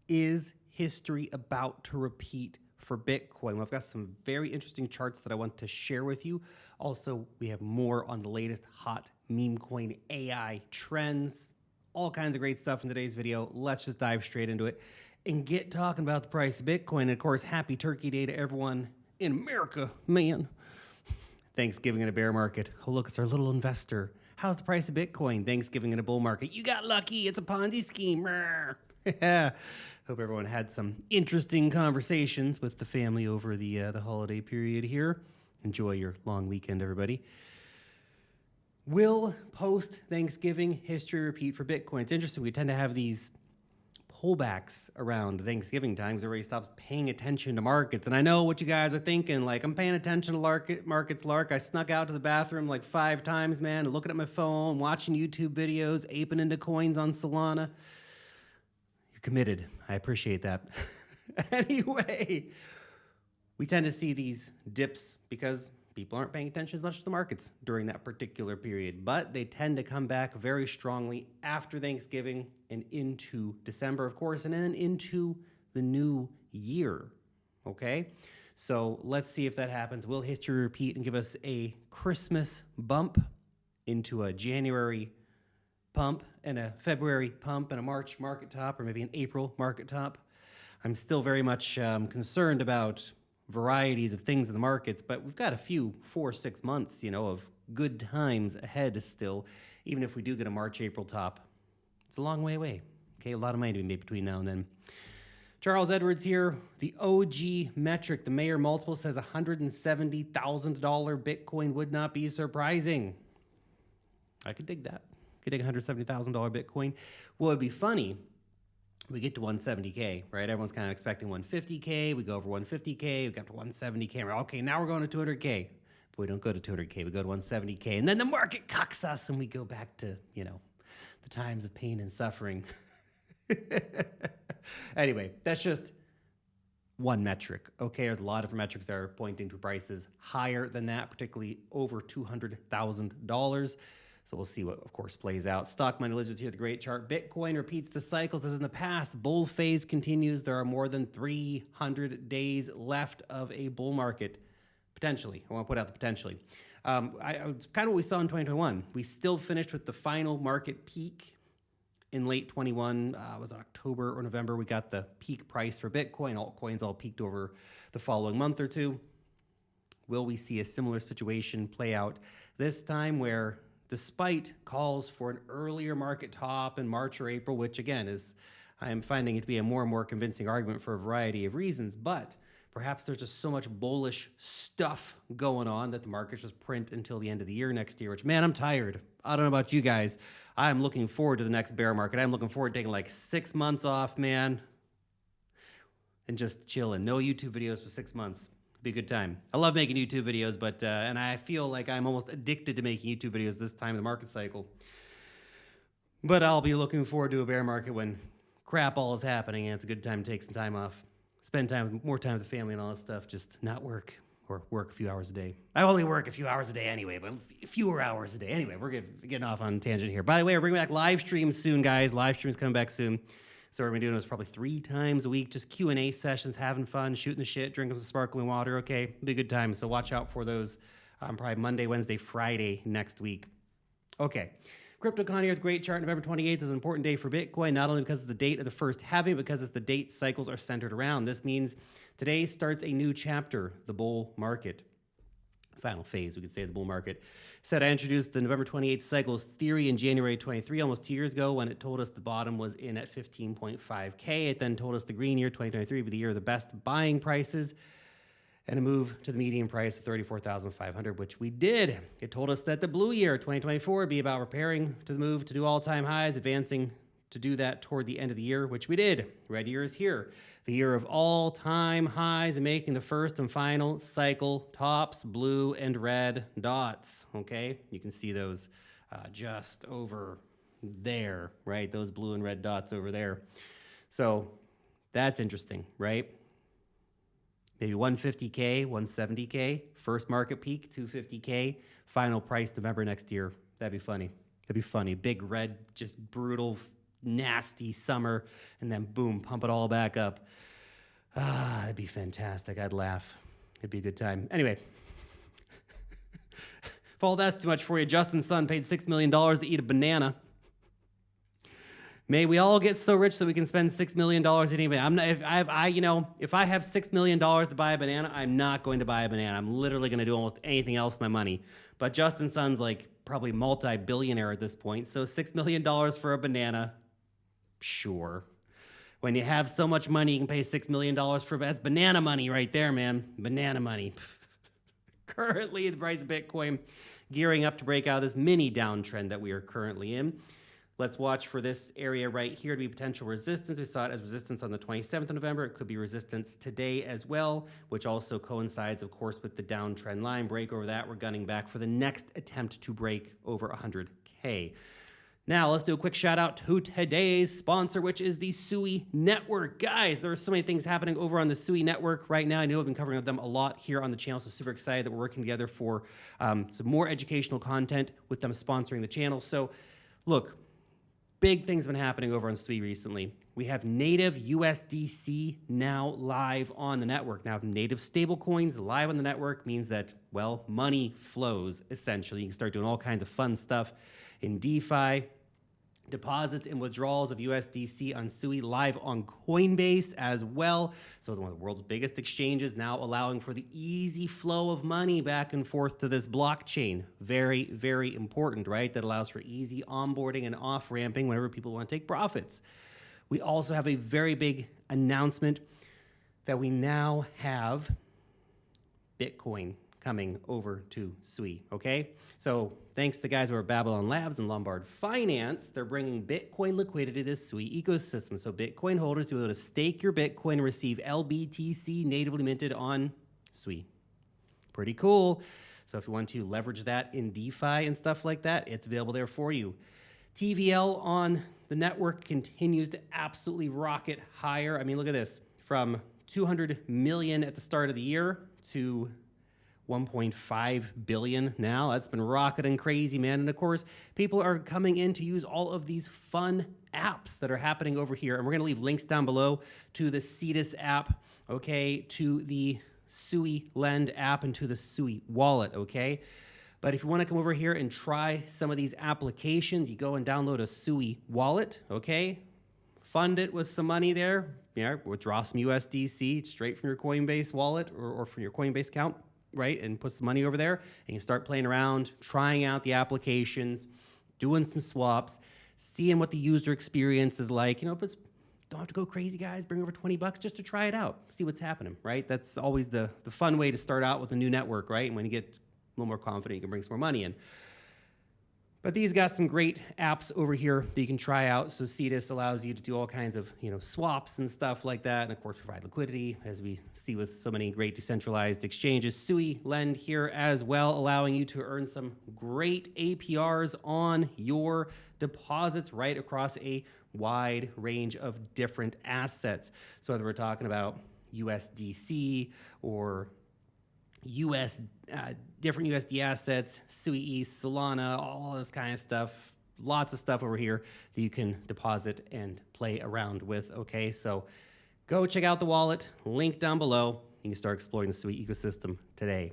Is history about to repeat for Bitcoin? Well, I've got some very interesting charts that I want to share with you. Also, we have more on the latest hot meme coin AI trends, all kinds of great stuff in today's video. Let's just dive straight into it and get talking about the price of Bitcoin. And of course, happy Turkey Day to everyone in America, man. Thanksgiving in a bear market. Oh, look, it's our little investor. How's the price of Bitcoin? Thanksgiving in a bull market. You got lucky. It's a Ponzi scheme. Hope everyone had some interesting conversations with the family over the holiday period here. Enjoy your long weekend, everybody. Will post-Thanksgiving history repeat for Bitcoin? It's interesting. We tend to have these pullbacks around Thanksgiving times. Everybody stops paying attention to markets. And I know what you guys are thinking. Like, I'm paying attention to markets, Lark. I snuck out to the bathroom like 5 times, man, looking at my phone, watching YouTube videos, aping into coins on Solana. You're committed. I appreciate that. Anyway, we tend to see these dips because people aren't paying attention as much to the markets during that particular period, but they tend to come back very strongly after Thanksgiving and into December, of course, and then into the new year, okay? So let's see if that happens. Will history repeat and give us a Christmas bump into a January pump and a February pump and a March market top, or maybe an April market top? I'm still very much concerned about varieties of things in the markets, but we've got a few 4-6 months, of good times ahead still, even if we do get a March, April top. It's a long way away. Okay, a lot of money to be made between now and then. Charles Edwards here. The OG metric, the Mayer multiple, says $170,000 Bitcoin would not be surprising. I could dig that. Could dig $170,000 Bitcoin. What would be funny, we get to 170K, right? Everyone's kind of expecting 150K. We go over 150K. We got to 170K. We're okay, now we're going to 200K. But we don't go to 200K. We go to 170K. And then the market cucks us and we go back to, the times of pain and suffering. Anyway, that's just one metric, okay? There's a lot of different metrics that are pointing to prices higher than that, particularly over $200,000. So we'll see what, of course, plays out. Stock Money Lizards here, the great chart. Bitcoin repeats the cycles as in the past. Bull phase continues. There are more than 300 days left of a bull market, potentially. I want to put out the potentially. It's kind of what we saw in 2021. We still finished with the final market peak in late 21. Was it October or November? We got the peak price for Bitcoin. Altcoins all peaked over the following month or two. Will we see a similar situation play out this time where, despite calls for an earlier market top in March or April, which again I am finding it to be a more and more convincing argument for a variety of reasons, but perhaps there's just so much bullish stuff going on that the markets just print until the end of the year next year, which, man, I'm tired. I don't know about you guys. I'm looking forward to the next bear market. I'm looking forward to taking like 6 months off, man, and just chilling. No YouTube videos for 6 months. Be a good time. I love making YouTube videos, but and I feel like I'm almost addicted to making YouTube videos this time of the market cycle. But I'll be looking forward to a bear market when crap all is happening and it's a good time to take some time off, spend more time with the family and all that stuff, just not work or work a few hours a day. I only work a few hours a day anyway, but fewer hours a day. Anyway, we're getting off on a tangent here. By the way, we're bringing back live streams soon, guys. Live streams coming back soon. So what we're doing is probably 3 times a week, just Q&A sessions, having fun, shooting the shit, drinking some sparkling water, okay? Be a good time, so watch out for those probably Monday, Wednesday, Friday next week. Okay, CryptoCon here with great chart. November 28th is an important day for Bitcoin, not only because it's the date of the first halving, but because it's the date cycles are centered around. This means today starts a new chapter, the bull market. Final phase, we could say, of the bull market. Said I introduced the November 28th cycles theory in January 23, almost 2 years ago, when it told us the bottom was in at 15.5K. It then told us the green year, 2023, would be the year of the best buying prices and a move to the median price of 34,500, which we did. It told us that the blue year, 2024, would be about preparing to move to do all-time highs, advancing to do that toward the end of the year, which we did. Red year is here. The year of all-time highs and making the first and final cycle tops, blue and red dots, okay? You can see those just over there, right? Those blue and red dots over there. So that's interesting, right? Maybe 150K, 170K, first market peak, 250K, final price November next year. That'd be funny. That'd be funny. Big red, just brutal nasty summer, and then boom, pump it all back up. Ah, that'd be fantastic. I'd laugh. It'd be a good time. Anyway, if all that's too much for you, Justin's son paid $6 million to eat a banana. May we all get so rich that we can spend $6 million anyway. I'm not, if I have $6 million to buy a banana, I'm not going to buy a banana. I'm literally going to do almost anything else with my money. But Justin's son's like probably multi-billionaire at this point. So $6 million for a banana, sure. When you have so much money, you can pay $6 million for that's banana money right there, man. Banana money. Currently, the price of Bitcoin gearing up to break out of this mini downtrend that we are currently in. Let's watch for this area right here to be potential resistance. We saw it as resistance on the 27th of November. It could be resistance today as well, which also coincides, of course, with the downtrend line. Break over that, we're gunning back for the next attempt to break over 100K. Now, let's do a quick shout out to today's sponsor, which is the Sui Network. Guys, there are so many things happening over on the Sui Network right now. I know I've been covering them a lot here on the channel, so super excited that we're working together for some more educational content with them sponsoring the channel. So, look, big things have been happening over on Sui recently. We have native USDC now live on the network. Now, native stablecoins live on the network means that, well, money flows, essentially. You can start doing all kinds of fun stuff in DeFi. Deposits and withdrawals of USDC on Sui live on Coinbase as well. So one of the world's biggest exchanges now allowing for the easy flow of money back and forth to this blockchain. Very, very important, right? That allows for easy onboarding and off-ramping whenever people want to take profits. We also have a very big announcement that we now have Bitcoin coming over to Sui, okay? So thanks to the guys over at Babylon Labs and Lombard Finance, they're bringing Bitcoin liquidity to this Sui ecosystem. So Bitcoin holders will be able to stake your Bitcoin and receive LBTC natively minted on Sui. Pretty cool. So if you want to leverage that in DeFi and stuff like that, it's available there for you. TVL on the network continues to absolutely rocket higher. I mean, look at this. From 200 million at the start of the year to 1.5 billion now. That's been rocketing crazy, man. And of course, people are coming in to use all of these fun apps that are happening over here. And we're going to leave links down below to the Cetus app, okay, to the Sui Lend app, and to the Sui wallet, okay? But if you want to come over here and try some of these applications, you go and download a Sui wallet, okay? Fund it with some money there. Yeah, withdraw some USDC straight from your Coinbase wallet or from your Coinbase account, right? And put some money over there, and you start playing around, trying out the applications, doing some swaps, seeing what the user experience is like. You know, but don't have to go crazy, guys. Bring over 20 bucks just to try it out, see what's happening, right? That's always the fun way to start out with a new network, right? And when you get a little more confident, you can bring some more money in. But these got some great apps over here that you can try out. So Cetus allows you to do all kinds of, swaps and stuff like that, and of course provide liquidity, as we see with so many great decentralized exchanges. Sui Lend here as well, allowing you to earn some great APRs on your deposits right across a wide range of different assets. So whether we're talking about USDC or different USD assets, Sui East, Solana, all this kind of stuff. Lots of stuff over here that you can deposit and play around with, okay? So go check out the wallet, link down below. You can start exploring the Sui ecosystem today.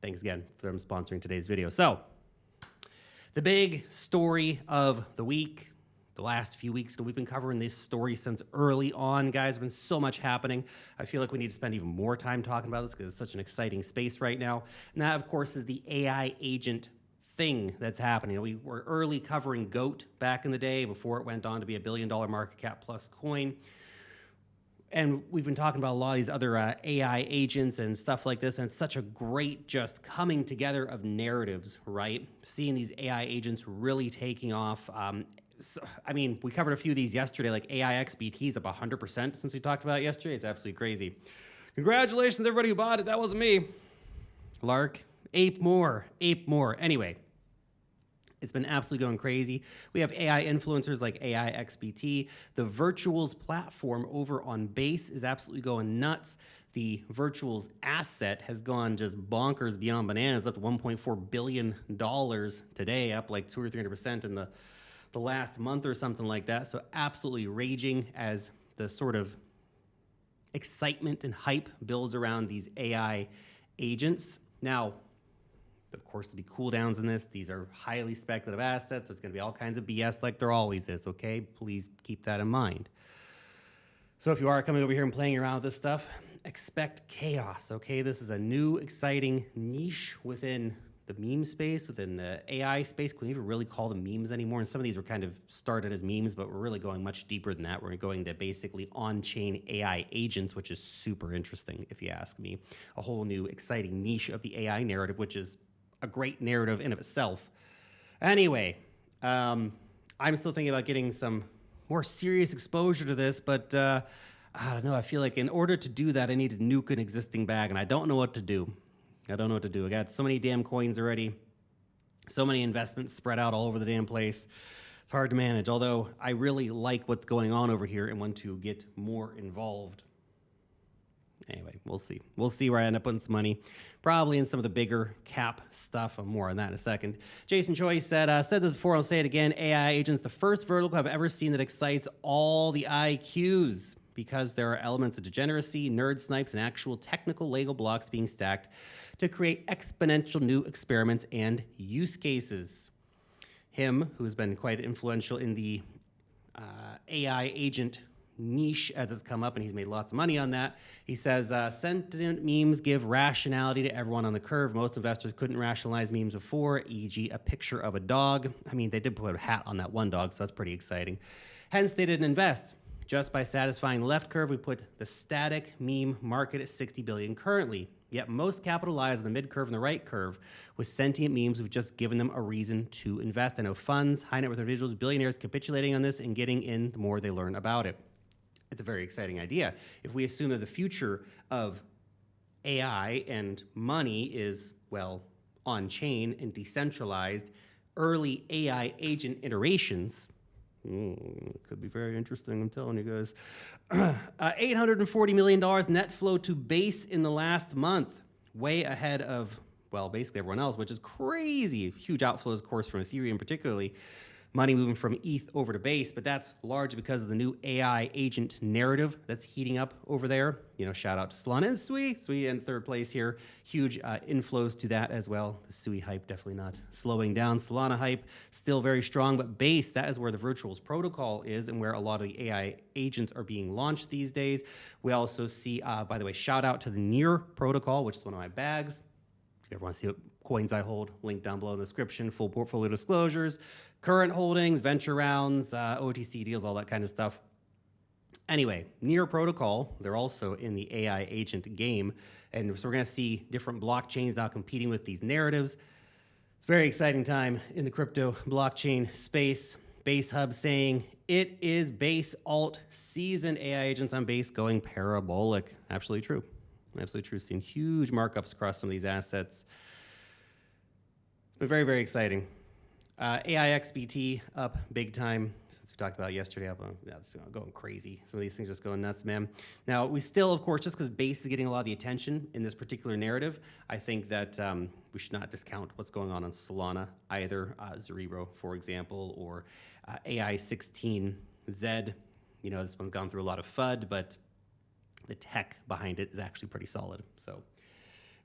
Thanks again for them sponsoring today's video. So the big story of the week, the last few weeks, we've been covering this story since early on, guys. There's been so much happening. I feel like we need to spend even more time talking about this because it's such an exciting space right now. And that, of course, is the AI agent thing that's happening. We were early covering GOAT back in the day before it went on to be $1 billion market cap plus coin. And we've been talking about a lot of these other AI agents and stuff like this, and it's such a great just coming together of narratives, right? Seeing these AI agents really taking off. So, I mean, we covered a few of these yesterday, like AIXBT is up 100% since we talked about it yesterday. It's absolutely crazy. Congratulations, everybody who bought it. That wasn't me. Lark, ape more. Anyway, it's been absolutely going crazy. We have AI influencers like AIXBT. The Virtuals platform over on Base is absolutely going nuts. The Virtuals asset has gone just bonkers beyond bananas, up to $1.4 billion today, up like 200 or 300% in the the last month or something like that. So absolutely raging as the sort of excitement and hype builds around these AI agents. Now, of course, there'll be cooldowns in this. These are highly speculative assets. There's going to be all kinds of BS like there always is, okay? Please keep that in mind. So if you are coming over here and playing around with this stuff, expect chaos, okay? This is a new, exciting niche within the meme space, within the AI space. Can we even really call them memes anymore? And some of these were kind of started as memes, but we're really going much deeper than that. We're going to basically on-chain AI agents, which is super interesting, if you ask me. A whole new, exciting niche of the AI narrative, which is a great narrative in of itself. Anyway, I'm still thinking about getting some more serious exposure to this, but I don't know. I feel like in order to do that, I need to nuke an existing bag, and I don't know what to do. I got so many damn coins already, so many investments spread out all over the damn place. It's hard to manage, although I really like what's going on over here and want to get more involved. Anyway, we'll see. We'll see where I end up putting some money. Probably in some of the bigger cap stuff. More on that in a second. Jason Choi said this before, I'll say it again. AI agents, the first vertical I've ever seen that excites all the IQs because there are elements of degeneracy, nerd snipes, and actual technical Lego blocks being stacked to create exponential new experiments and use cases. Him, who's been quite influential in the AI agent niche as it's come up, and he's made lots of money on that. He says, sentiment memes give rationality to everyone on the curve. Most investors couldn't rationalize memes before, e.g. a picture of a dog. I mean, they did put a hat on that one dog, so that's pretty exciting. Hence, they didn't invest. Just by satisfying the left curve, we put the static meme market at 60 billion currently. Yet most capital lies on the mid curve and the right curve. With sentient memes, we've just given them a reason to invest. I know funds, high net worth individuals, billionaires capitulating on this and getting in the more they learn about it. It's a very exciting idea. If we assume that the future of AI and money is, well, on-chain and decentralized, early AI agent iterations, could be very interesting, I'm telling you guys. $840 million net flow to base in the last month, way ahead of, well, basically everyone else, which is crazy. Huge outflows, of course, from Ethereum particularly. Money moving from ETH over to base, but that's largely because of the new AI agent narrative that's heating up over there. You know, shout out to Solana and Sui in third place here. Huge inflows to that as well. The Sui hype definitely not slowing down. Solana hype still very strong, but base, that is where the Virtuals protocol is and where a lot of the AI agents are being launched these days. We also see, by the way, shout out to the Near protocol, which is one of my bags. If you ever want to see what coins I hold, link down below in the description, full portfolio disclosures, current holdings, venture rounds, OTC deals, all that kind of stuff. Anyway, Near protocol, they're also in the AI agent game. And so we're going to see different blockchains now competing with these narratives. It's a very exciting time in the crypto blockchain space. Base Hub saying it is base alt season. AI agents on base going parabolic. Absolutely true. Absolutely true. Seeing huge markups across some of these assets. It's been very, very exciting. AIXBT up big time, since we talked about it yesterday. That's going crazy. Some of these things just going nuts, man. Now, we still, of course, just because base is getting a lot of the attention in this particular narrative, I think that we should not discount what's going on Solana either. Cerebro, for example, or AI16Z. You know, this one's gone through a lot of FUD, but the tech behind it is actually pretty solid. So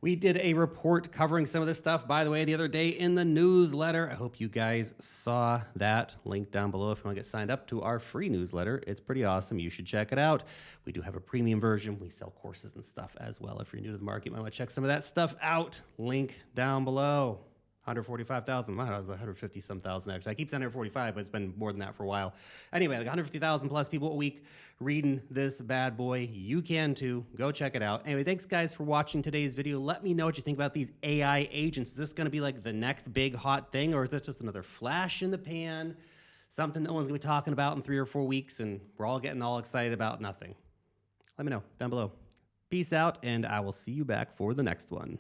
we did a report covering some of this stuff, by the way, the other day in the newsletter. I hope you guys saw that. Link down below if you want to get signed up to our free newsletter. It's pretty awesome. You should check it out. We do have a premium version. We sell courses and stuff as well. If you're new to the market, you might want to check some of that stuff out. Link down below. 145,000. Wow, that was 150 some thousand actually. I keep saying 145, but it's been more than that for a while. Anyway, like 150,000 plus people a week reading this bad boy. You can too. Go check it out. Anyway, thanks guys for watching today's video. Let me know what you think about these AI agents. Is this going to be like the next big hot thing, or is this just another flash in the pan? Something no one's going to be talking about in 3 or 4 weeks, and we're all getting all excited about nothing. Let me know down below. Peace out, and I will see you back for the next one.